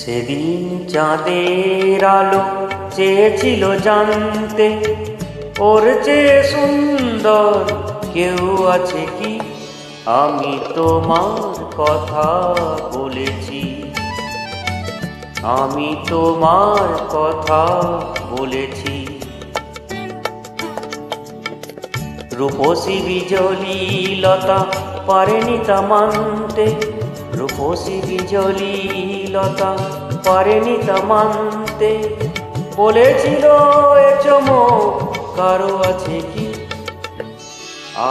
সেদিন চাঁদের আলো চেয়েছিল জানতে, ওর চেয়ে সুন্দর কেউ আছে কি? আমি তোমার কথা বলেছি, আমি তোমার কথা বলেছি। রূপসী বিজলি লতা পারেনি তা মানতে, রূপসী বিজলি লতা পারেনি তা মানতে। বলেছিল এ চমক কারো আছে কি?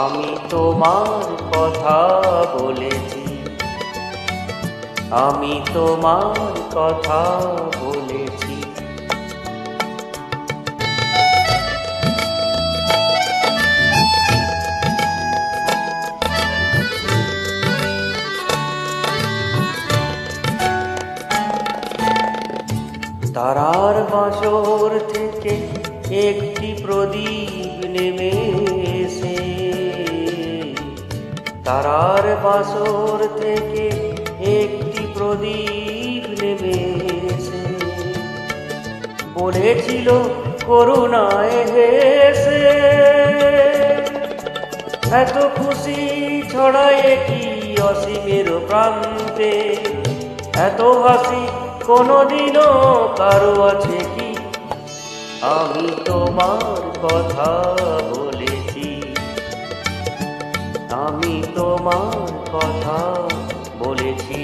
আমি তোমার কথা বলেছি, আমি তোমার কথা বলেছি। তারার বাঁশর থেকে একটি প্রদীপ নেমে এসে, তারার বাঁশর থেকে একটি প্রদীপ নেমে এসে বলেছিল করুণায় হেসে, এত খুশি ছড়ায় কি অসীমের প্রান্তে, এত হাসি কোনদিনও কারো আছে কি? আমি তোমার কথা বলেছি, আমি তোমার কথা বলেছি।